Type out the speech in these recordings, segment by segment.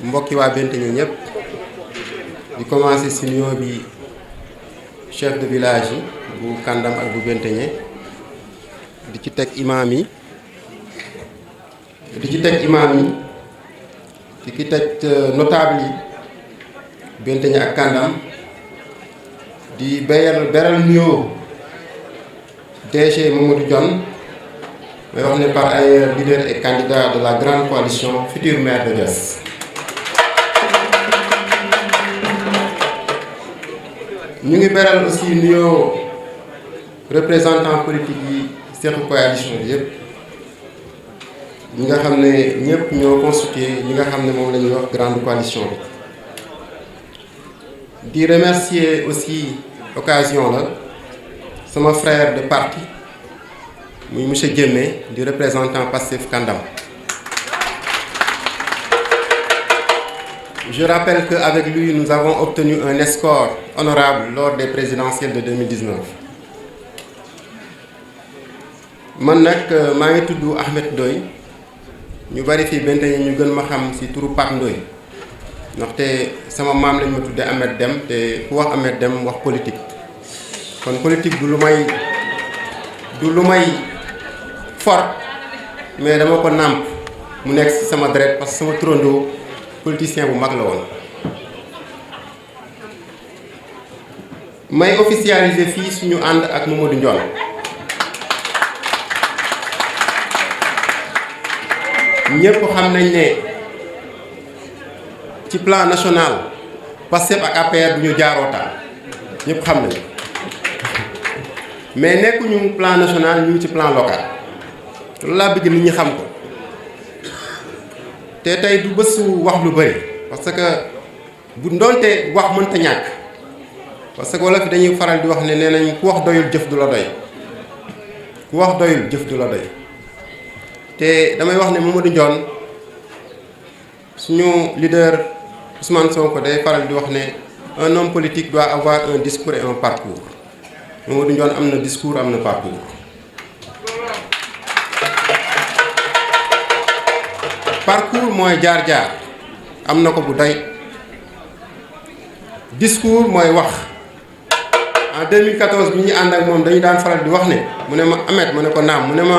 mbokki waa Benteñe ñëpp di commencer ci nuyoo bi chef de village yi bu Kandam ak bu Benteñe di ci teg imaam yi di ci teg notable yi Benteñe ak Kandam di beral nuyoo DG Mamadou Dione may wax ne par ailleurs leader et candidat de la grande coalition futur maire de Diass. ñu ngi beral aussi nuyoo représentant politique yi seetu coalition bi yëpp ñi nga xam ne ñëpp ñoo constitué ñi nga xam ne moom la ñuy wax grande coalition bi. di remercier aussi occasion la sama frère de parti muy monsieur Diémé di représentant Pastef Kandam. Je rappelle qu'avec lui, nous avons obtenu un score honorable lors des présidentielles de 2019. man nag maa ngi tudd Ahmed Ndoye ñu bari fii Benteñe ñu gën ma xam ci turu Pape Ndoye ndaxte sama maam lañ ma tuddee Ahmed Deme te ku wax Ahmed Deme wax politique kon politique du lu may for mais dama ko nàmp mu nekk ci sama deret parce que sama turandoo politicien bu mag la woon. may officialiser fii suñu ànd ak Mamadou Ndione ñëpp xam nañ ne ci plan national Pastef ak APR du ñu jaarootaan ñëpp xam nañ mais nekkuñu plan national ñu ngi ci plan local loolu laa bëgg nit ñi xam ko. te tey du bésu wax lu bëri parce que bu ndonte wax mënta ñàkk parce que wolof fi dañuy faral di wax ne nee nañ ku wax doyul jëf du la doy ku wax doyul jëf du la doy te damay wax ne Mamadou Ndione suñu leader Ousmane Sonko day faral di wax ne un homme politique doit avoir un discours et un parcours Mamadou Ndione am na discours am na parcours. parcours mooy jaar-jaar am na ko bu doy discours mooy wax en 2014 bi ñu ànd ak moom dañu daan faral di wax ne mu ne ma Ahmed ma ne ko naam mu ne ma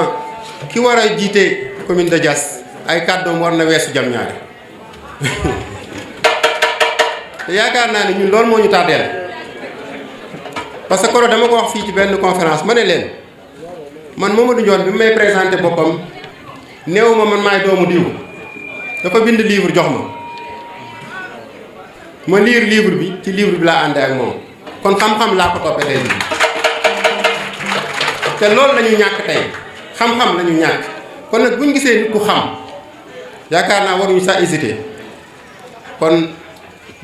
ki war a jiite commune de Diass ay kàddoom war na weesu jam ñaare te yaakaar naa ne ñun loolu moo ñu tardeel parce que koro dama ko wax fii ci benn conférence ma ne leen man Mamadou Ndione bi may présenté boppam néew ma man maay doomu diw dafa bind livre jox ma lire livre bi ci livre bi laa àndee ak moom kon xam-xam laa ko toppee tey te loolu la ñu ñàkk tey xam-xam la ñu ñàkk kon nag bu ñu gisee nit ku xam yaakaar naa waruñu sax hésiter kon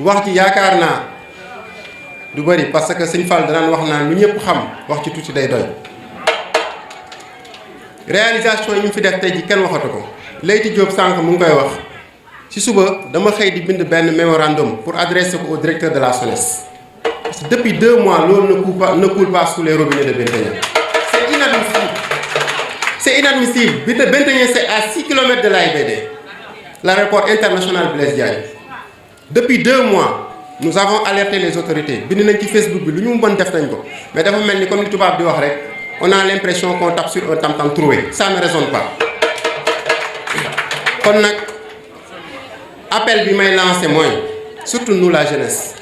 wax ci yaakaar naa du bëri parce que Sëñ Fall danaan wax naan lu ñëpp xam wax ci tuuti day doy réalisation yi ñu fi def tey ji kenn waxatu ko. Leyti Diop sànq mu ngi koy wax ci suba dama xëy di bind benn mémorandum pour adresser ko au directeur de la SONES parce que depuis 2 mois loolu ne coule pas sous les robinets de Benteñe. C'est inadmissible. C'est inadmissible. Benteñe c'est à 6 km de l'AIBD, l'aéroport international Blaise Diagne. Depuis 2 mois nous avons alerté les autorités bind nañ ci Facebook bi lu ñu mën def nañ ko mais dafa mel ni comme li tubaab di wax rek on a l'impression qu'on tape sur un tam-tam troué. Ça ne résonne pas. kon nag appel bi may lancé mooy surtout nous la jeunesse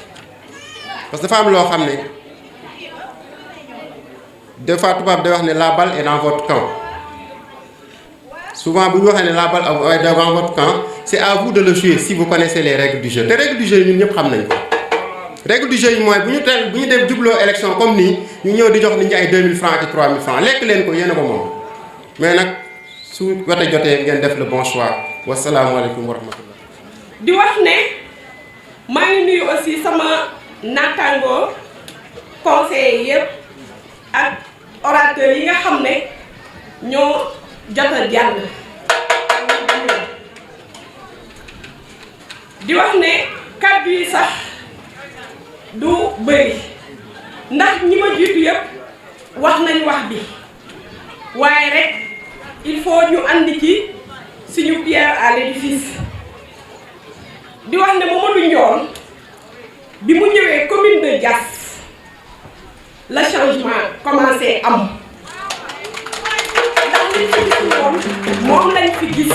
parce que dafa am loo xam ne des fois tubaab day wax ne la balle est dans votre camp souvent bu ñu waxee ne la balle est dans votre camp c'est à vous de le jouer si vous connaissez les règles du jeu te règles du jeu yi ñun ñëpp xam nañ ko règles du jeu yi mooy bu ñu dem jubloo élection comme nii ñu ñëw di jox nit ñi ay 2000 francs ak 3000 francs lekk leen ko yéen a ko moom mais nag su wote jotee ngeen def le bon choix. wasalaamualeykum wa rahmatullah. di wax ne maa ngi nuyu aussi sama naataango conseillers yëpp ak orateurs yi nga xam ne ñoo jot a jàll. di wax ne kàddu yi sax du bëri ndax ñi ma jiitu yëpp wax nañ wax bi waaye rek il faut ñu andi ci suñu pierre à l'édifice di wax ne Mamadou Ndione bi mu ñëwee commune de Diass la changement commencé am ndax li fi gis woon moom lañ fi gis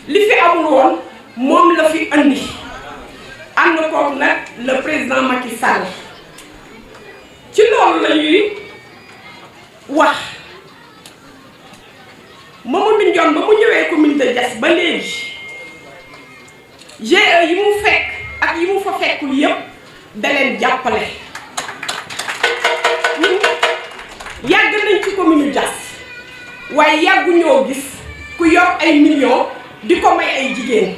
li fi amul woon moom la fi andi ànd koog nag le président Macky Sall ci loolu la ñuy wax Mamadou Ndione ba mu ñëwee commune de Diass ba léegi GIE yi mu fekk ak yi mu fa fekkul yépp da leen jàppale ñun yàgg nañ ci commune Diass waaye yàggu ñoo gis ku yor ay millions di ko may ay jigéen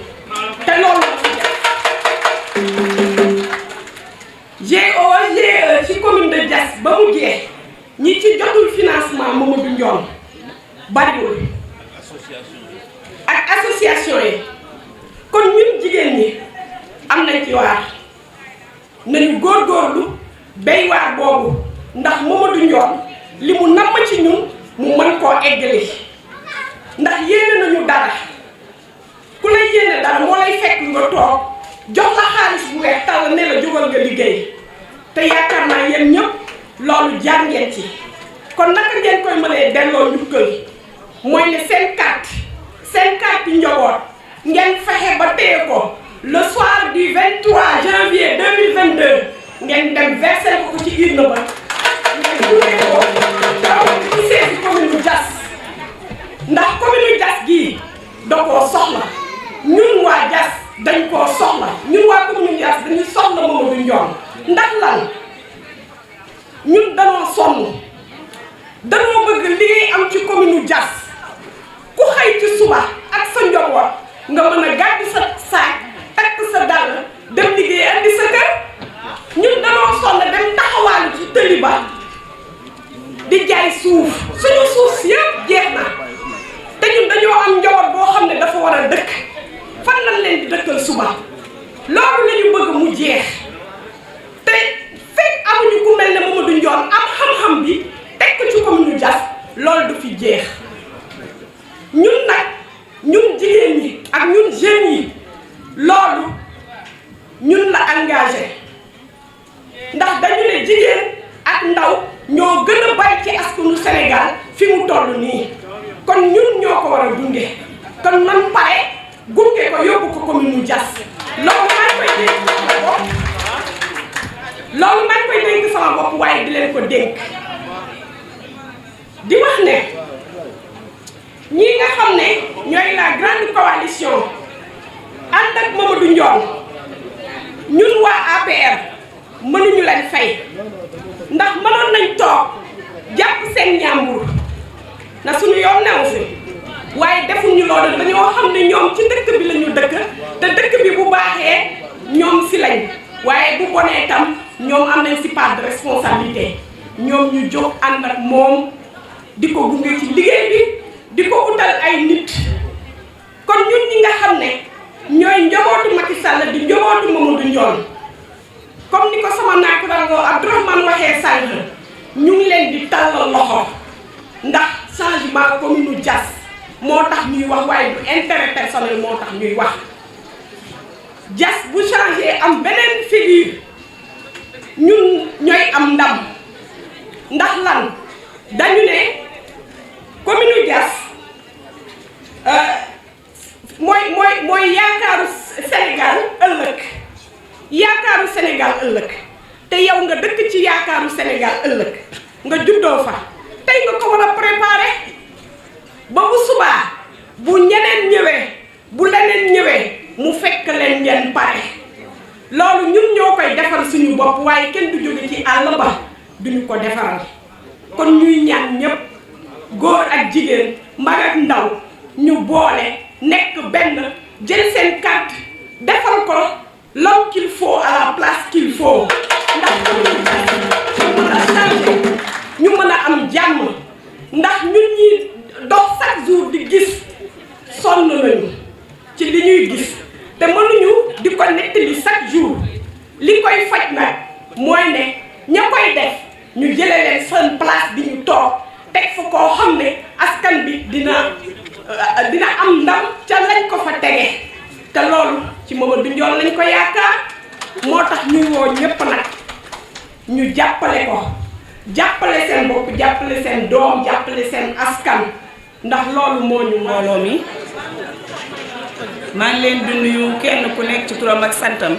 te loolu la fi def GIE ci commune de Diass ba mu jeex ñi ci jotul financement Mamadou Ndione bariwul ak association yi kon ñun jigéen ñi am nañ ci waar nañu góorgóorlu béy waar boobu ndax Mamadou Ndione li mu namm ci ñun mu mën koo eggali ndax yéene nañu dara ku lay yéene dara moo lay fekk nga toog jox la xaalis bu weex tàll ne la jógal nga liggéey te yaakaar naa yéen ñëpp loolu jaar ngeen ci kon naka ngeen koy mënee delloo njukkal mooy ne seen carte njaboot ngeen fexe ba téye ko le soir du 23 janvier 2022 ngeen dem verser ko ci urne ba ngeen duggee ko ci seen commune Diass ndax commune Diass gii da koo soxla ñun waa Diass dañ koo soxla ñun waa commune Diass dañuy soxla Mamadou Ndione ndax lan ñun danoo sonn danoo bëgg liggéey am ci commune Diass ku xëy ci suba ak sa njaboot nga mën a gàddu sa saak takk sa dàll dem liggéey andi sa kër ñun danoo sonn dem taxawaalu ci tëli ba di jaay suuf suñu suuf si yëpp jeex na te ñun dañoo am njaboot boo xam ne dafa war a dëkk fan lañ leen di dëkkal suba loolu la ñu bëgg mu jeex te fekk amuñu ku mel ne Mamadou Ndione am xam-xam bi teg ko ci commune Diass loolu du fi jeex ñun nag ñun jigéen ñi ak ñun jeunes yi loolu ñun la engagé ndax dañu ne jigéen ak ndaw ñoo gën a bari ci askanu Sénégal fi mu toll nii kon ñun ñoo ko war a gunge kon man pare gunge ko yóbbu ko commune Diass loolu maa ngi koy dénk sama bopp waaye di leen ko dénk di wax ne ñii nga xam ne ñooy la grande coalition ànd ak Mamadou Ndione ñun waa APR mënuñu leen fay ndax mënoon nañ toog jàpp seen ñàmbur na suñu yoon new si waaye defuñu loolu dañoo xam ne ñoom ci dëkk bi lañu dëkk te dëkk bi bu baaxee ñoom si lañ waaye bu bonee tam ñoom am nañ si part de responsabilité ñoom ñu jóg ànd ak moom di ko gunge ci liggéey bi di ko utal ay nit kon ñun ñi nga xam ne ñooy njabootu Macky Sall di njabootu Mamadou Ndione comme ni ko sama naataango Abdourahmane waxee sànq ñu ngi leen di tàllal loxo ndax changement commune Diass moo tax ñuy wax waaye du intérêt personnel moo tax ñuy wax Diass bu changé am beneen figure ñun ñooy am ndam ndax lan dañu ne commune Diass mooy yaakaaru Sénégal ëllëg te yow nga dëkk ci yaakaaru Sénégal ëllëg nga juddoo fa tey nga ko war a préparer ba bu subaa bu ñeneen ñëwee bu leneen ñëwee mu fekk leen ngeen pare loolu ñun ñoo koy defal suñu bopp waaye kenn du jóge ci àll ba duñu ko defaral kon ñuy ñaan ñépp góor ak jigéen mag ak ndaw ñu boole nekk benn jël seen carte defal ko l'homme qu'il faut à la place qu'il faut ndax ñu mën a changer ñu mën a am jàmm ndax ñun ñi dox chaque jour di gis sonn nañu ci li ñuy gis te mënuñu di ko nettali chaque jour li koy faj nag mooy ne ña koy def ñu jëlee leen seen place di ñu toog teg fa koo xam ne askan bi dina am ndam ca lañ ko fa tege te loolu ci Mamadou Ndione lañ ko yaakaar moo tax ñuy woo ñépp nag ñu jàppale ko jàppale seen bopp jàppale seen doom jàppale seen askan ndax loolu moo ñu mbooloo mi maa ngi leen di nuyu kenn ku nekk ci turam ak santam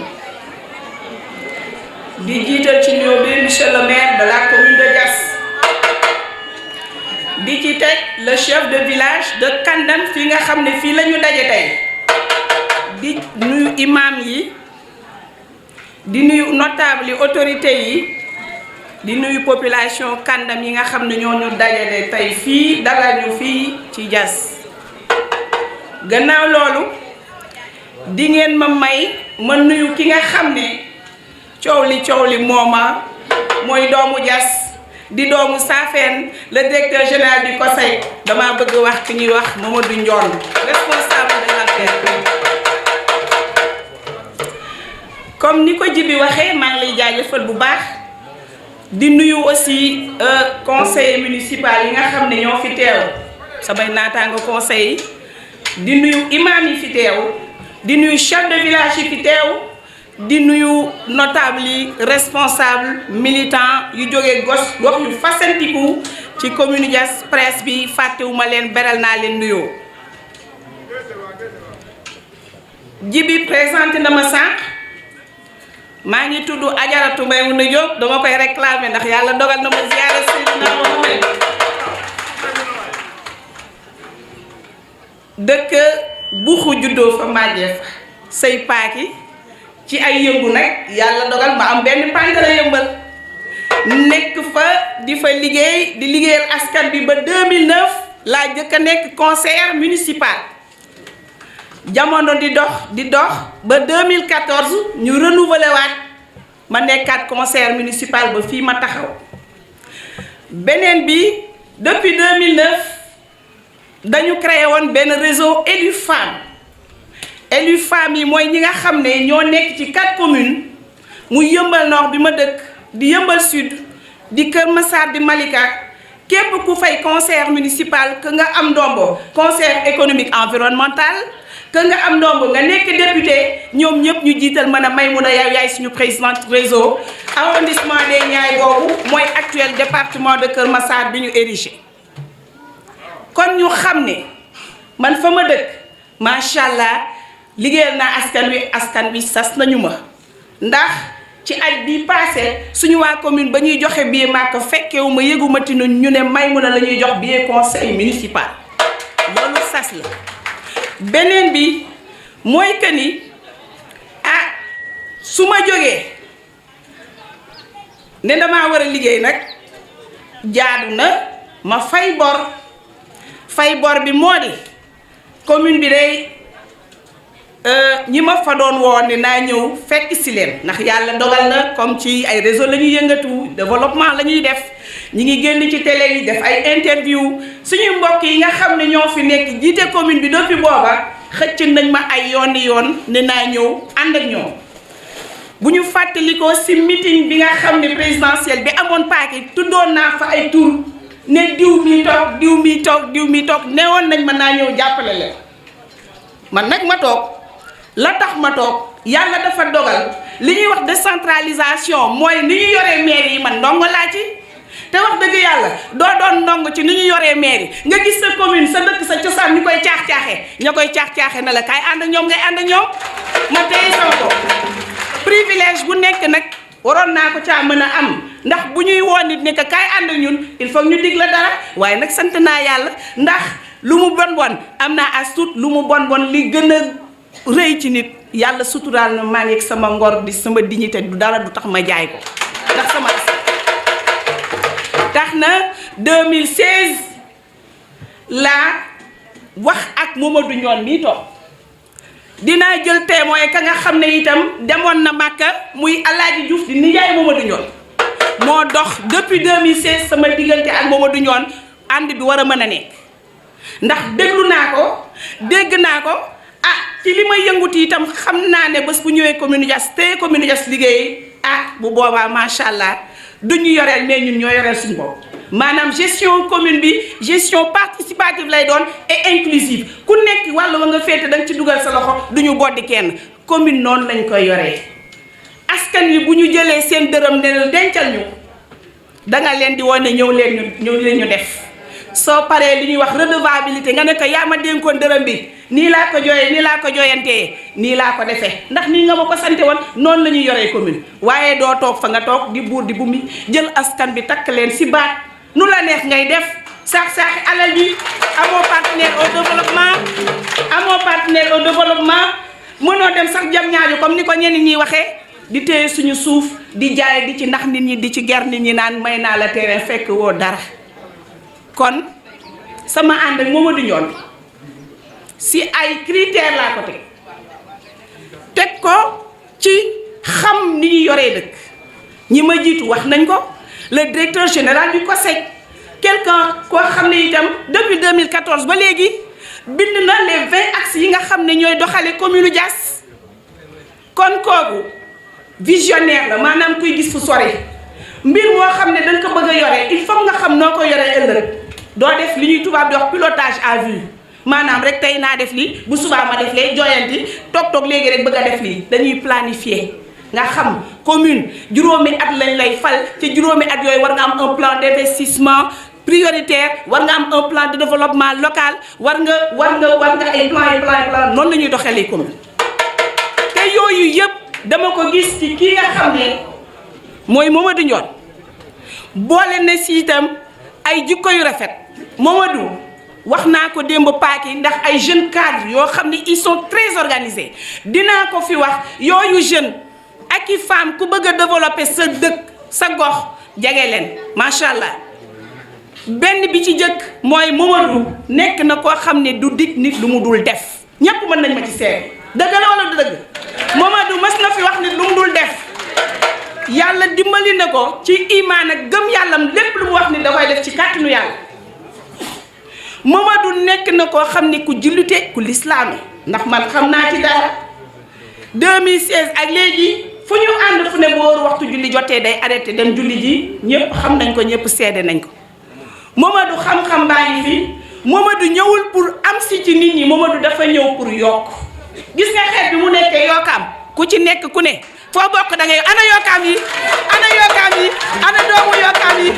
di jiital ci nuyoo bi monsieur le maire de la commune de Diass di ci teg le chef de village de Kandane fii nga xam ne fii la ñu daje tey di nuyu imam yi di nuyu notable yi autorité yi di nuyu population Kandane yi nga xam ne ñoo ñu dajale tey fii dalal ñu fii ci Diass gannaaw loolu di ngeen ma may ma nuyu ki nga xam ne coow li mooma mooy doomu Diass di doomu Safeen le directeur général du COSEC dama bëgg wax ki ñuy wax Mamadou Ndione responsable de l'APR. comme ni ko Jibi waxee maa ngi lay jaajëfal bu baax di nuyu aussi conseil municipal yi nga xam ne ñoo fi teew samay naataango conseil yi di nuyu imam yi fi teew di nuyu chef de village yi fi teew di nuyu notable yi responsable militant yu jógee gox yu fasantiku ci commune Diass presse bi fàttewuma leen beral naa leen nuyoo Jibi présenté na ma sànq maa ngi tudd Ajaratu Maymuna Diop dama koy réclamer ndax yàlla dogal na ma ziyaare Seydina Mohamed dëkk buuxu juddoo fa màggee fa sëy paaki ci ay yëngu nag yàlla dogal ma am benn pànkala yëmbal nekk fa di fa liggéey di liggéeyal askan bi ba 2009 laa jëkk a nekk conseiller municipal jamono di dox ba 2014 ñu renouveler waat ma nekkaat conseiller municipal ba fii ma taxaw beneen bi depuis 2009 dañu créé woon benn réseau élu femmes yi mooy ñi nga xam ne ñoo nekk ci 4 communes muy Yeumbeul Nord bi ma dëkk di Yeumbeul Sud di Kër Massar di Malika képp ku fay conseil municipal que nga am ndombo conseil économique environnemental que nga am ndombo nga nekk député ñoom ñëpp ñu jiital mën a Maymuna yaay suñu présidente réseau arrondissement des Niayes boobu mooy actuel département de Kër Massar bi ñu érigé kon ñu xam ne man fa ma dëkk macha allah liggéeyal naa askan wi sas nañu ma ndax ci at bii passé suñu waa commune ba ñuy joxe billet Makka fekkewu ma yëguma ti ñu ne Maymuna la ñuy jox billet conseil municipal loolu sas la beneen bi mooy que ni su ma jógee ne damaa war a liggéey nag jaadu na ma fay bor bi moo di commune bi day ñi ma fa doon woon ne naa ñëw fekk si leen ndax yàlla dogal na comme ci ay réseau la ñuy yëngatu développement la ñuy def ñi ngi génn ci télé yi def ay interview suñu mbokk yi nga xam ne ñoo fi nekk jiite commune bi depuis booba xëcc nañ ma ay yoon ne naa ñëw ànd ak ñoom bu ñu fàttalikoo si meeting bi nga xam ne présidentiel bi amoon paaki tuddoon naa fa ay tur ne diw mi toog newoon nañ ma naa ñëw jàppale leen man nag ma toog la tax ma toog yàlla dafa dogal li ñuy wax décentralisation mooy ni ñu yoree maire yi man ndongo laa ci te wax dëgg yàlla doo doon ndongo ci ni ñu yoree maire yi nga gis sa commune sa dëkk sa cosaan ñu koy caax-caaxee ña koy caax-caaxee na la kaay ànd ak ñoom ngay ànd ak ñoom ma tey sama ko privilège bu nekk nag waroon naa ko caa mën a am ndax bu ñuy woon nit ne que kaay ànd ak ñun il faut ñu dig la dara waaye nag sant naa yàlla ndax lu mu bon am naa as tuut lu mu bon li gën a rëy ci nit yàlla suturaal na maa ngi ak sama ngor di sama dignité du dara du tax ma jaay ko ndax sama tax na 2016 laa wax ak Mamadou Ndione mii toog dinaa jël témoin ka nga xam ne itam demoon na Makka muy Alaaji Diouf di nijaay Mamadou Ndione moo dox depuis 2016 sama diggante ak Mamadou Ndione ànd bi war a mën a nekk ndax déglu naa ko dégg naa ko ci li may yënguti itam xam naa ne bés bu ñëwee commune Diass te commune Diass liggéey bu boobaa macha allah du ñu yoreel mais ñun ñoo yoreel suñu bopp maanaam gestion commune bi gestion participative lay doon et inclusive ku nekk wàllu wa nga féete da nga ci dugal sa loxo du ñu boddi kenn commune noonu lañ koy yoree askan wi bu ñu jëlee seen dërëm ne dencal ñu danga leen di wane ñëw leen ñu def soo paree li ñuy wax redevabilité nga ne ko yaa ma dénkoon dërëm bi nii laa ko jooyee nii laa ko jooyantee nii laa ko defee ndax nii nga ma ko sante woon noonu la ñuy yoree commune waaye doo toog fa nga toog di buur di bumi jël askan bi takk leen si baat nu la neex ngay def saax-saaxi alal bi amoo partenaire au développement mënoo dem sax jam ñaaju comme ni ko ñenn ñi waxee di téye suñu suuf di jaay di ci ndax nit ñi di ci ger nit ñi naan may naa la terrain fekk woo dara kon sama ànd ak Mamadou Ndione si ay critères laa ko teg ko ci xam ni ñu yoree dëkk ñi ma jiitu wax nañ ko le directeur général du COSEC quelqu'un koo xam ne itam depuis 2014 ba léegi bind na les 20 axes yi nga xam ne ñooy doxale commune Diass kon kooku visionnaire la maanaam kuy gis fu sori mbir moo xam ne danga ko bëgg a yore il faut nga xam noo ko yoree ëllëg doo def li ñuy tubaab di wax pilotage à vue maanaam rek tey naa def lii bu subaa ma def lee jooyanti toog léegi rek bëgg a def lii dañuy planifier nga xam commune juróomi at lañ lay fal ci juróomi at yooyu war nga am un plan d'investissement prioritaire war nga am un plan de développement local war nga ay plan noonu la ñuy doxalee commune te yooyu yëpp dama ko gis ci kii nga xam ne mooy Mamadou Ndione boole na si itam ay jikko yu rafet Mamadou wax naa ko démb paaki ndax ay jeunes cadres yoo xam ne ils sont très organisés dinaa ko fi wax yooyu jeunes ak i femmes ku bëgg a développer sa dëkk sa gox jege leen macha allah benn bi ci jëkk mooy Mamadou nekk na koo xam ne du dig nit lu mu dul def ñépp mën nañ ma ci seet dëgg la wala du dëgg Mamadou mës na fi wax nit lu mu dul def yàlla dimbali na ko ci imaan ak gëm yàllam lépp lu mu wax ni da koy def ci kàttanu yàlla Mamadou nekk na koo xam ne ku jullite ku lislaame ndax man xam naa ci dara 2016 ak léegi fu ñu ànd fu ne booru waxtu julli jotee day arrêté dem julli ji ñëpp xam nañ ko ñëpp seede nañ ko Mamadou xam-xam baa ngi fi Mamadou ñëwul pour am si ci nit ñi Mamadou dafa ñëw pour yokk gis nga xeet bi mu nekkee yokkaam ku ci nekk ku ne foo bokk da ngay ana yokkaam yi ana doomu yokkaam yi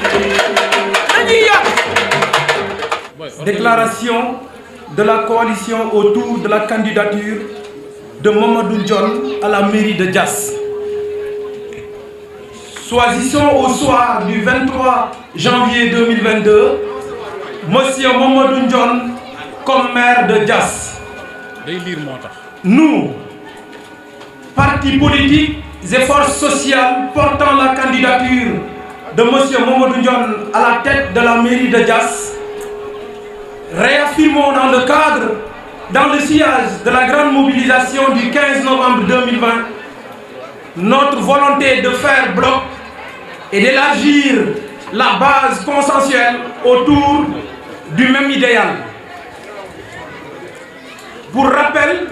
dañuy yokk. Déclaration de la coalition autour de la candidature de Mamadou Ndione à la mairie de Diass. Choisissons au soir du 23 janvier 2022 Monsieur Mamadou Ndione comme maire de Diass. Nous, partis politiques et forces sociales portant la candidature de Monsieur Mamadou Ndione à la tête de la mairie de Diass, réaffirmons dans le sillage de la grande mobilisation du 15 novembre 2020, notre volonté de faire bloc et d'élargir la base consensuelle autour du même idéal. Pour rappel,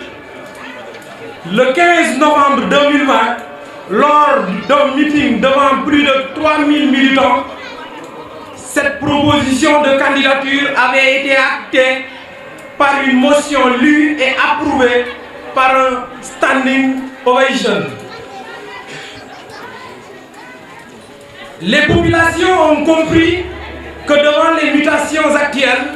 le 15 novembre 2020, lors d'un meeting devant plus de 3000 militants, cette proposition de candidature avait été actée par une motion lue et approuvée par un standing ovation. Les populations ont compris que devant les mutations actuelles,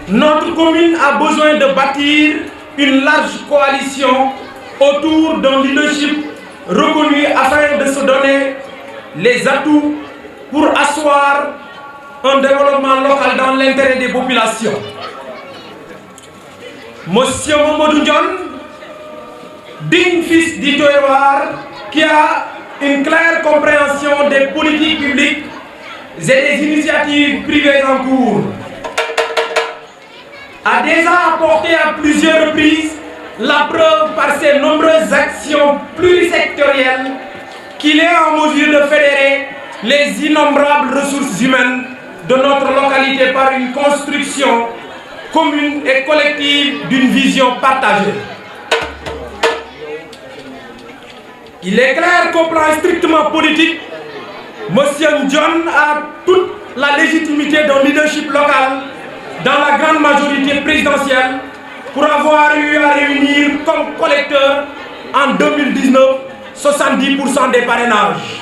notre commune a besoin de bâtir une large coalition autour d'un leadership reconnu afin de se donner les atouts pour asseoir un développement local dans l'intérêt des populations. Monsieur Mamadou Ndione, digne fils du terroir qui a une claire compréhension des politiques publiques et des initiatives privées en cours, a déjà apporté à plusieurs reprises la preuve par ses nombreuses actions plurisectorielles qu'il est en mesure de fédérer les innombrables ressources humaines de notre localité par une construction commune et collective d'une vision partagée. Il est clair qu'au plan strictement politique, M. Ndione a toute la légitimité d'un leadership local dans la grande majorité présidentielle pour avoir eu à réunir comme collecteur en 2019 70% des parrainages.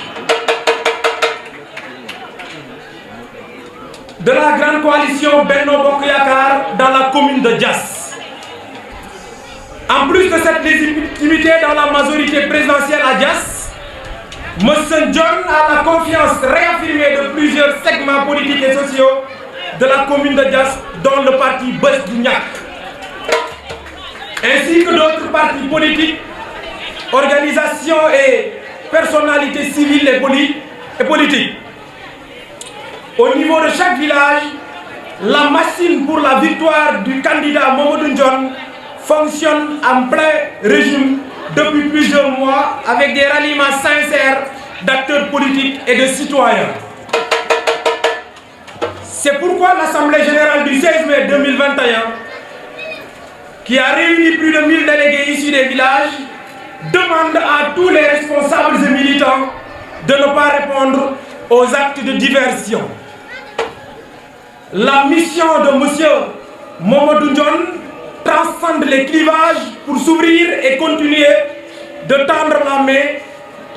De la grande coalition Benno Bokk Yakaar dans la commune de Diass. En plus de cette légitimité dans la majorité présidentielle à Diass, M. John a la confiance réaffirmée de plusieurs segments politiques et sociaux de la commune de Diass, dont le parti Bës Du Ñakk, ainsi que d'autres partis politiques, organisations et personnalités civiles et politiques. Au niveau de chaque village, la machine pour la victoire du candidat Mamadou Ndione fonctionne en plein régime depuis plusieurs mois avec des ralliements sincères d'acteurs politiques et de citoyens. C'est pourquoi l'Assemblée générale du 16 mai 2021, qui a réuni plus de 1000 délégués issus des villages, demande à tous les responsables et militants de ne pas répondre aux actes de diversion. La mission de M. Mamadou Ndione transcende les clivages pour s'ouvrir et continuer de tendre la main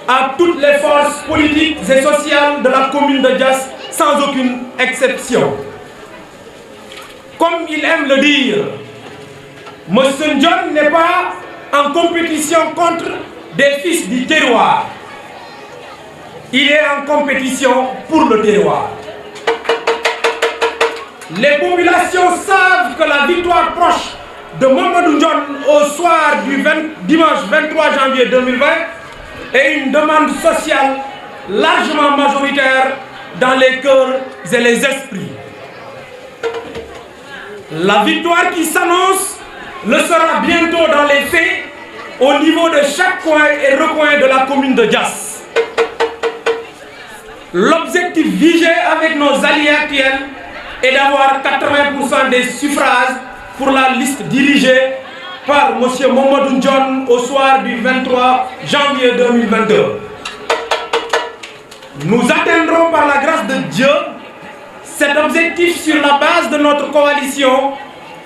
à toutes les forces politiques et sociales de la commune de Diass, sans aucune exception. Comme il aime le dire, M. Ndione n'est pas en compétition contre des fils du terroir. Il est en compétition pour le terroir. Les populations savent que la victoire proche de Mamadou Ndione au soir du dimanche 23 janvier 2020 est une demande sociale largement majoritaire dans les cœurs et les esprits. La victoire qui s'annonce le sera bientôt dans les faits au niveau de chaque coin et recoin de la commune de Diass. L'objectif visé avec nos alliés actuels est d'avoir 80% des suffrages pour la liste dirigée par M. Mamadou Ndione au soir du 23 janvier 2022. Nous atteindrons par la grâce de Dieu cet objectif sur la base de notre coalition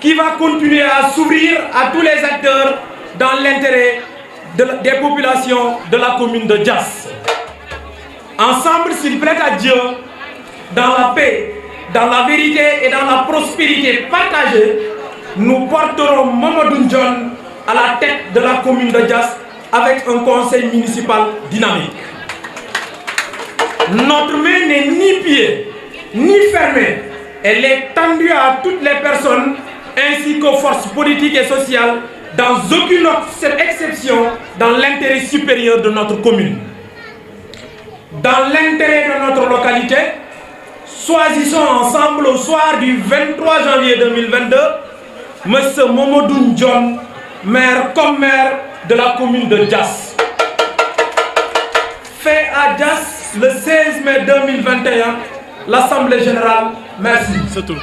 qui va continuer à s'ouvrir à tous les acteurs dans l'intérêt des populations de la commune de Diass. Ensemble, s'il plaît à Dieu, dans la paix, dans la vérité et dans la prospérité partagée, nous porterons Mamadou Ndione à la tête de la commune de Diass avec un conseil municipal dynamique. Notre main n'est ni pliée, ni fermée. Elle est tendue à toutes les personnes ainsi qu'aux forces politiques et sociales dans aucune autre exception dans l'intérêt supérieur de notre commune. Dans l'intérêt de notre localité, choisissons ensemble au soir du 23 janvier 2022 M. Mamadou Ndione, maire comme maire de la commune de Diass. Fait à Diass le 16 mai 2021, l'Assemblée générale. Merci. C'est tout.